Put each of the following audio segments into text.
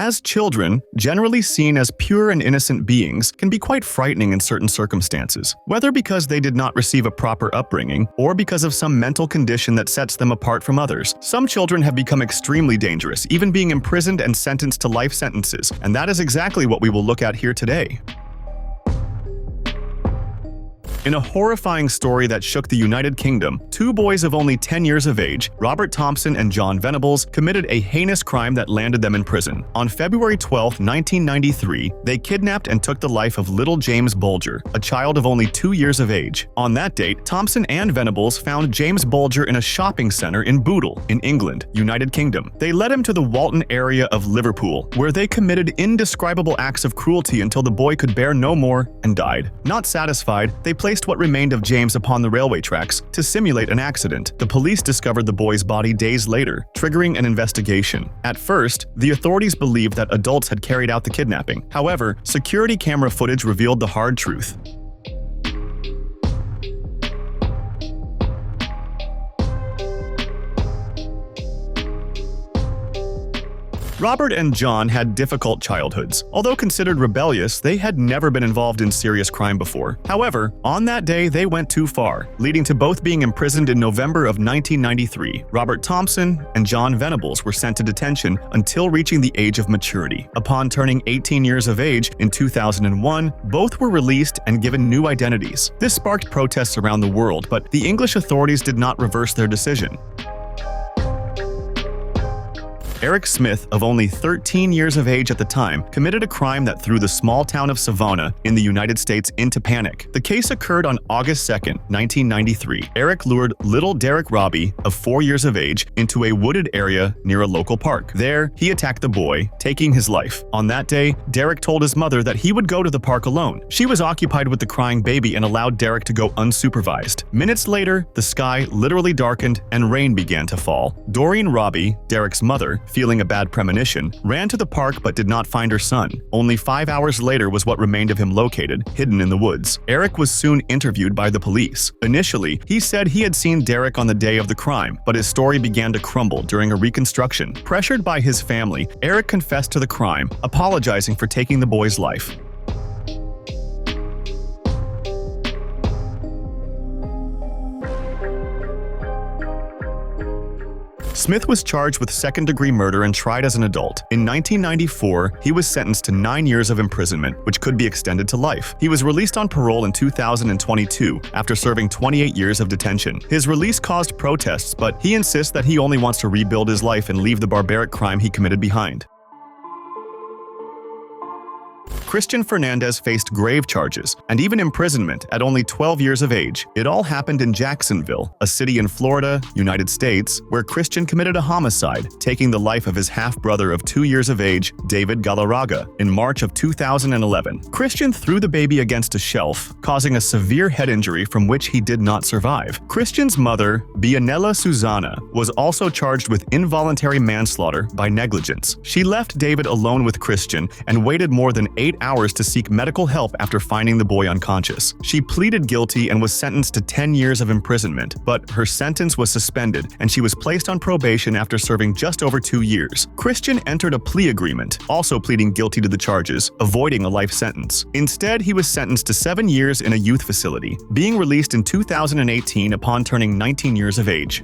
As children, generally seen as pure and innocent beings, can be quite frightening in certain circumstances, whether because they did not receive a proper upbringing or because of some mental condition that sets them apart from others. Some children have become extremely dangerous, even being imprisoned and sentenced to life sentences, and that is exactly what we will look at here today. In a horrifying story that shook the United Kingdom, two boys of only 10 years of age, Robert Thompson and John Venibals, committed a heinous crime that landed them in prison. On February 12, 1993, they kidnapped and took the life of little James Bulger, a child of only 2 years of age. On that date, Thompson and Venibals found James Bulger in a shopping center in Bootle, in England, United Kingdom. They led him to the Walton area of Liverpool, where they committed indescribable acts of cruelty until the boy could bear no more and died. Not satisfied, they placed what remained of James upon the railway tracks to simulate an accident. The police discovered the boy's body days later, triggering an investigation. At first, the authorities believed that adults had carried out the kidnapping. However, security camera footage revealed the hard truth. Robert and John had difficult childhoods. Although considered rebellious, they had never been involved in serious crime before. However, on that day they went too far, leading to both being imprisoned in November of 1993. Robert Thompson and John Venibals were sent to detention until reaching the age of maturity. Upon turning 18 years of age in 2001, both were released and given new identities. This sparked protests around the world, but the English authorities did not reverse their decision. Eric Smith, of only 13 years of age at the time, committed a crime that threw the small town of Savannah in the United States into panic. The case occurred on August 2, 1993. Eric lured little Derek Robbie, of 4 years of age, into a wooded area near a local park. There, he attacked the boy, taking his life. On that day, Derek told his mother that he would go to the park alone. She was occupied with the crying baby and allowed Derek to go unsupervised. Minutes later, the sky literally darkened and rain began to fall. Doreen Robbie, Derek's mother, feeling a bad premonition, ran to the park but did not find her son. Only 5 hours later was what remained of him located, hidden in the woods. Eric was soon interviewed by the police. Initially, he said he had seen Derek on the day of the crime, but his story began to crumble during a reconstruction. Pressured by his family, Eric confessed to the crime, apologizing for taking the boy's life. Smith was charged with second-degree murder and tried as an adult. In 1994, he was sentenced to 9 years of imprisonment, which could be extended to life. He was released on parole in 2022 after serving 28 years of detention. His release caused protests, but he insists that he only wants to rebuild his life and leave the barbaric crime he committed behind. Christian Fernandez faced grave charges and even imprisonment at only 12 years of age. It all happened in Jacksonville, a city in Florida, United States, where Christian committed a homicide, taking the life of his half-brother of 2 years of age, David Galarraga, in March of 2011. Christian threw the baby against a shelf, causing a severe head injury from which he did not survive. Christian's mother, Bianella Susana, was also charged with involuntary manslaughter by negligence. She left David alone with Christian and waited more than 8 hours to seek medical help after finding the boy unconscious. She pleaded guilty and was sentenced to 10 years of imprisonment, but her sentence was suspended and she was placed on probation after serving just over 2 years. Christian entered a plea agreement, also pleading guilty to the charges, avoiding a life sentence. Instead, he was sentenced to 7 years in a youth facility, being released in 2018 upon turning 19 years of age.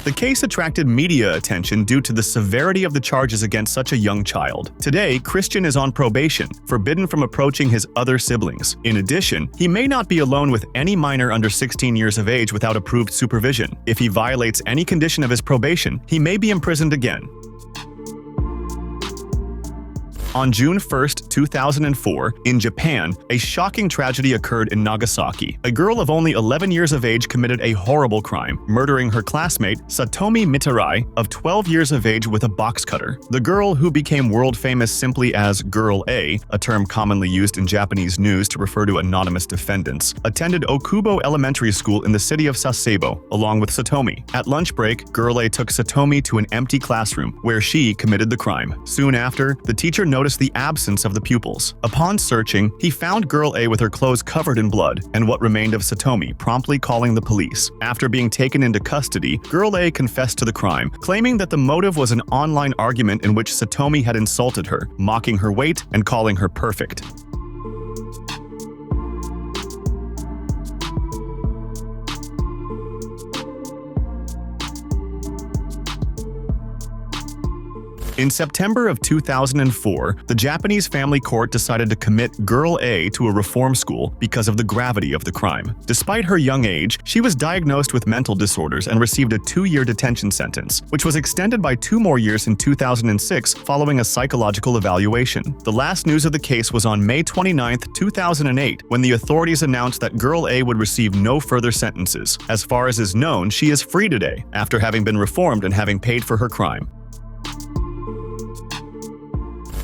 The case attracted media attention due to the severity of the charges against such a young child. Today, Christian is on probation, forbidden from approaching his other siblings. In addition, he may not be alone with any minor under 16 years of age without approved supervision. If he violates any condition of his probation, he may be imprisoned again. On June 1, 2004, in Japan, a shocking tragedy occurred in Nagasaki. A girl of only 11 years of age committed a horrible crime, murdering her classmate, Satomi Mitarai, of 12 years of age with a box cutter. The girl, who became world famous simply as Girl A, a term commonly used in Japanese news to refer to anonymous defendants, attended Okubo Elementary School in the city of Sasebo, along with Satomi. At lunch break, Girl A took Satomi to an empty classroom, where she committed the crime. Soon after, the teacher noticed noticed the absence of the pupils. Upon searching, he found Girl A with her clothes covered in blood and what remained of Satomi, promptly calling the police. After being taken into custody, Girl A confessed to the crime, claiming that the motive was an online argument in which Satomi had insulted her, mocking her weight and calling her perfect. In September of 2004, the Japanese family court decided to commit Girl A to a reform school because of the gravity of the crime. Despite her young age, she was diagnosed with mental disorders and received a 2-year detention sentence, which was extended by 2 more years in 2006 following a psychological evaluation. The last news of the case was on May 29, 2008, when the authorities announced that Girl A would receive no further sentences. As far as is known, she is free today, after having been reformed and having paid for her crime.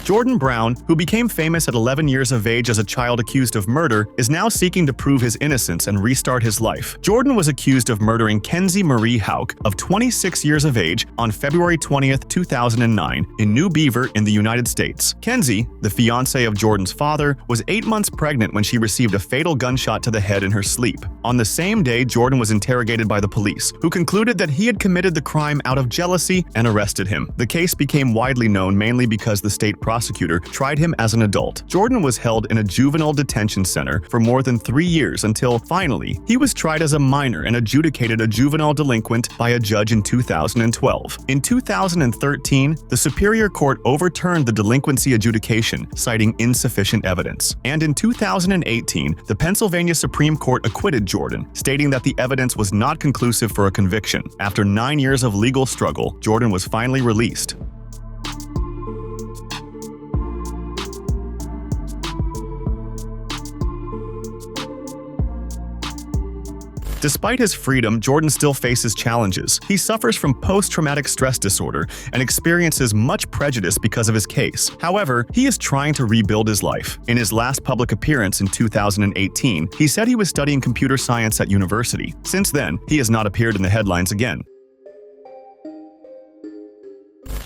Jordan Brown, who became famous at 11 years of age as a child accused of murder, is now seeking to prove his innocence and restart his life. Jordan was accused of murdering Kenzie Marie Hauk, of 26 years of age, on February 20, 2009, in New Beaver in the United States. Kenzie, the fiancée of Jordan's father, was 8 months pregnant when she received a fatal gunshot to the head in her sleep. On the same day, Jordan was interrogated by the police, who concluded that he had committed the crime out of jealousy and arrested him. The case became widely known mainly because the state prosecutor tried him as an adult. Jordan was held in a juvenile detention center for more than 3 years until, finally, he was tried as a minor and adjudicated a juvenile delinquent by a judge in 2012. In 2013, the Superior Court overturned the delinquency adjudication, citing insufficient evidence. And in 2018, the Pennsylvania Supreme Court acquitted Jordan, stating that the evidence was not conclusive for a conviction. After 9 years of legal struggle, Jordan was finally released. Despite his freedom, Jordan still faces challenges. He suffers from post-traumatic stress disorder and experiences much prejudice because of his case. However, he is trying to rebuild his life. In his last public appearance in 2018, he said he was studying computer science at university. Since then, he has not appeared in the headlines again.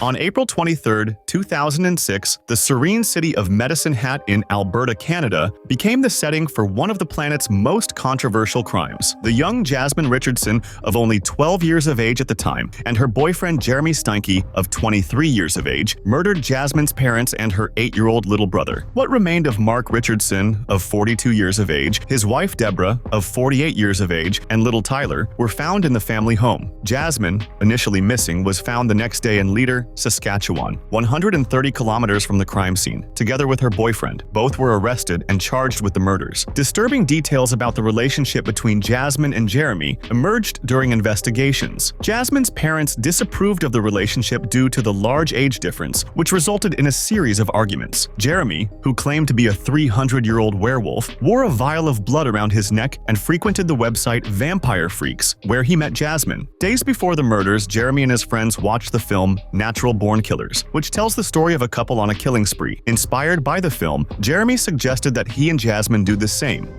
On April 23, 2006, the serene city of Medicine Hat in Alberta, Canada, became the setting for one of the planet's most controversial crimes. The young Jasmine Richardson, of only 12 years of age at the time, and her boyfriend Jeremy Steinke, of 23 years of age, murdered Jasmine's parents and her 8-year-old little brother. What remained of Mark Richardson, of 42 years of age, his wife Deborah, of 48 years of age, and little Tyler, were found in the family home. Jasmine, initially missing, was found the next day in Leader, Saskatchewan, 130 kilometers from the crime scene, together with her boyfriend. Both were arrested and charged with the murders. Disturbing details about the relationship between Jasmine and Jeremy emerged during investigations. Jasmine's parents disapproved of the relationship due to the large age difference, which resulted in a series of arguments. Jeremy, who claimed to be a 300-year-old werewolf, wore a vial of blood around his neck and frequented the website Vampire Freaks, where he met Jasmine. Days before the murders, Jeremy and his friends watched the film Natural Born Killers, which tells the story of a couple on a killing spree. Inspired by the film, Jeremy suggested that he and Jasmine do the same.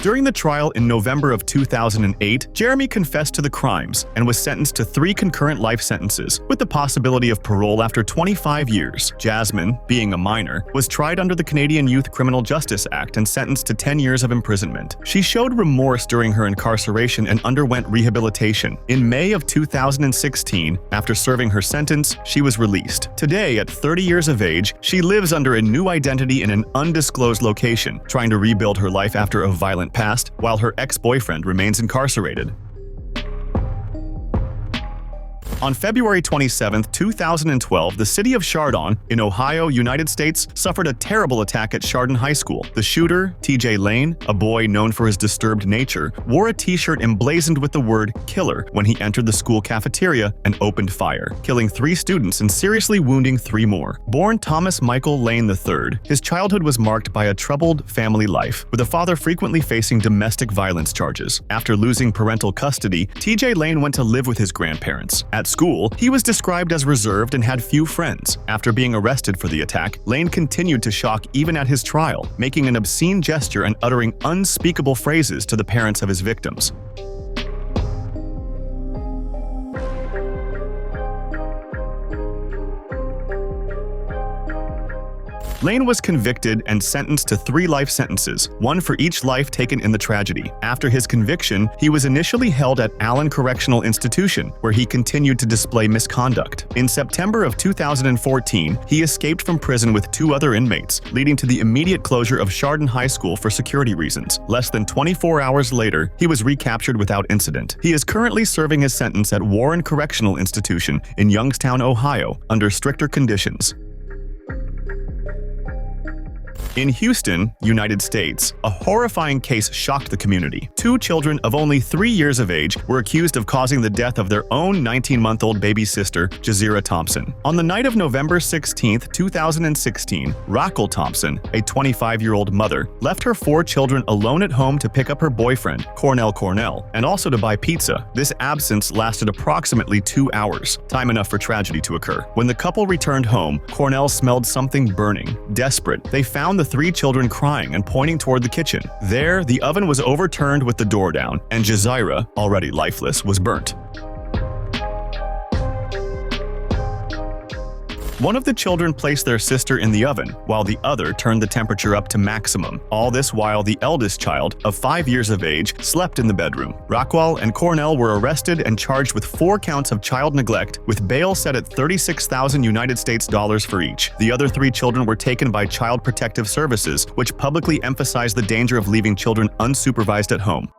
During the trial in November of 2008, Jeremy confessed to the crimes and was sentenced to 3 concurrent life sentences, with the possibility of parole after 25 years. Jasmine, being a minor, was tried under the Canadian Youth Criminal Justice Act and sentenced to 10 years of imprisonment. She showed remorse during her incarceration and underwent rehabilitation. In May of 2016, after serving her sentence, she was released. Today, at 30 years of age, she lives under a new identity in an undisclosed location, trying to rebuild her life after a violent past, while her ex-boyfriend remains incarcerated. On February 27, 2012, the city of Chardon, in Ohio, United States, suffered a terrible attack at Chardon High School. The shooter, TJ Lane, a boy known for his disturbed nature, wore a t-shirt emblazoned with the word "killer" when he entered the school cafeteria and opened fire, killing 3 students and seriously wounding 3 more. Born Thomas Michael Lane III, his childhood was marked by a troubled family life, with a father frequently facing domestic violence charges. After losing parental custody, TJ Lane went to live with his grandparents. At school, he was described as reserved and had few friends. After being arrested for the attack, Lane continued to shock even at his trial, making an obscene gesture and uttering unspeakable phrases to the parents of his victims. Lane was convicted and sentenced to 3 life sentences, one for each life taken in the tragedy. After his conviction, he was initially held at Allen Correctional Institution, where he continued to display misconduct. In September of 2014, he escaped from prison with 2 other inmates, leading to the immediate closure of Chardon High School for security reasons. Less than 24 hours later, he was recaptured without incident. He is currently serving his sentence at Warren Correctional Institution in Youngstown, Ohio, under stricter conditions. In Houston, United States, a horrifying case shocked the community. 2 children of only 3 years of age were accused of causing the death of their own 19-month-old baby sister, Jazyra Thompson. On the night of November 16, 2016, Raquel Thompson, a 25-year-old mother, left her 4 children alone at home to pick up her boyfriend, Cornell, and also to buy pizza. This absence lasted approximately 2 hours, time enough for tragedy to occur. When the couple returned home, Cornell smelled something burning. Desperate, they found the 3 children crying and pointing toward the kitchen. There, the oven was overturned with the door down, and Jazyra, already lifeless, was burnt. One of the children placed their sister in the oven, while the other turned the temperature up to maximum. All this while the eldest child, of 5 years of age, slept in the bedroom. Raquel and Cornell were arrested and charged with 4 counts of child neglect, with bail set at $36,000 United States dollars for each. The other 3 children were taken by Child Protective Services, which publicly emphasized the danger of leaving children unsupervised at home.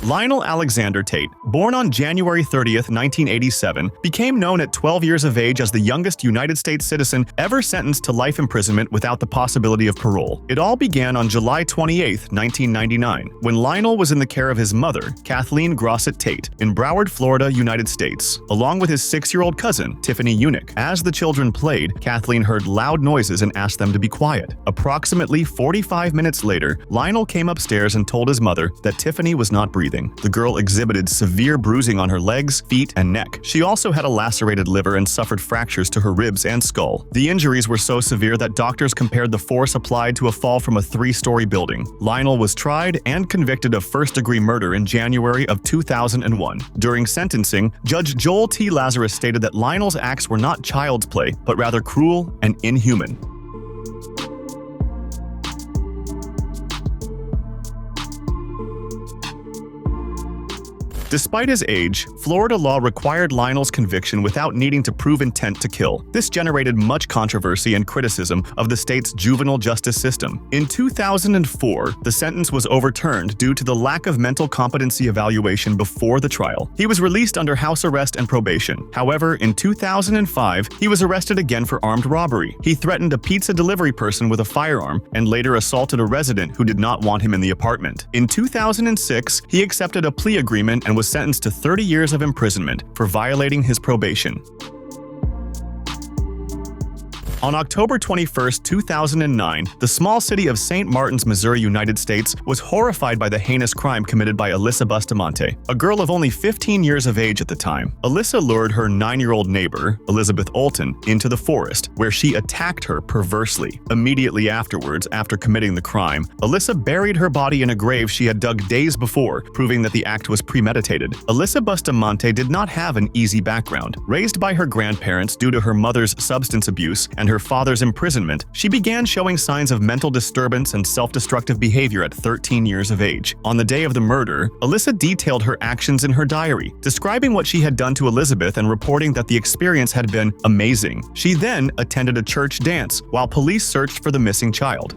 Lionel Alexander Tate, born on January 30, 1987, became known at 12 years of age as the youngest United States citizen ever sentenced to life imprisonment without the possibility of parole. It all began on July 28, 1999, when Lionel was in the care of his mother, Kathleen Grossett Tate, in Broward, Florida, United States, along with his 6-year-old cousin, Tiffany Unick. As the children played, Kathleen heard loud noises and asked them to be quiet. Approximately 45 minutes later, Lionel came upstairs and told his mother that Tiffany was not breathing. The girl exhibited severe bruising on her legs, feet, and neck. She also had a lacerated liver and suffered fractures to her ribs and skull. The injuries were so severe that doctors compared the force applied to a fall from a 3-story building. Lionel was tried and convicted of first-degree murder in January of 2001. During sentencing, Judge Joel T. Lazarus stated that Lionel's acts were not child's play, but rather cruel and inhuman. Despite his age, Florida law required Lionel's conviction without needing to prove intent to kill. This generated much controversy and criticism of the state's juvenile justice system. In 2004, the sentence was overturned due to the lack of mental competency evaluation before the trial. He was released under house arrest and probation. However, in 2005, he was arrested again for armed robbery. He threatened a pizza delivery person with a firearm and later assaulted a resident who did not want him in the apartment. In 2006, he accepted a plea agreement and was sentenced to 30 years of imprisonment for violating his probation. On October 21, 2009, the small city of St. Martins, Missouri, United States, was horrified by the heinous crime committed by Alyssa Bustamante, a girl of only 15 years of age at the time. Alyssa lured her 9-year-old neighbor, Elizabeth Olton, into the forest, where she attacked her perversely. Immediately afterwards, after committing the crime, Alyssa buried her body in a grave she had dug days before, proving that the act was premeditated. Alyssa Bustamante did not have an easy background. Raised by her grandparents due to her mother's substance abuse and her father's imprisonment, she began showing signs of mental disturbance and self-destructive behavior at 13 years of age. On the day of the murder, Alyssa detailed her actions in her diary, describing what she had done to Elizabeth and reporting that the experience had been amazing. She then attended a church dance while police searched for the missing child.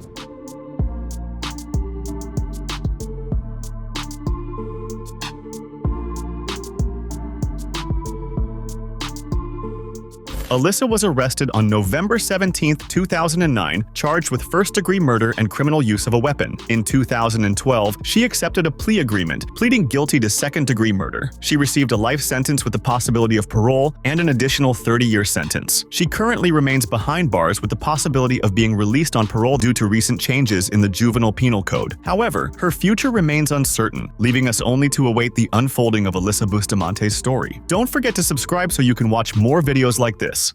Alyssa was arrested on November 17, 2009, charged with first-degree murder and criminal use of a weapon. In 2012, she accepted a plea agreement, pleading guilty to second-degree murder. She received a life sentence with the possibility of parole and an additional 30-year sentence. She currently remains behind bars with the possibility of being released on parole due to recent changes in the juvenile penal code. However, her future remains uncertain, leaving us only to await the unfolding of Alyssa Bustamante's story. Don't forget to subscribe so you can watch more videos like this.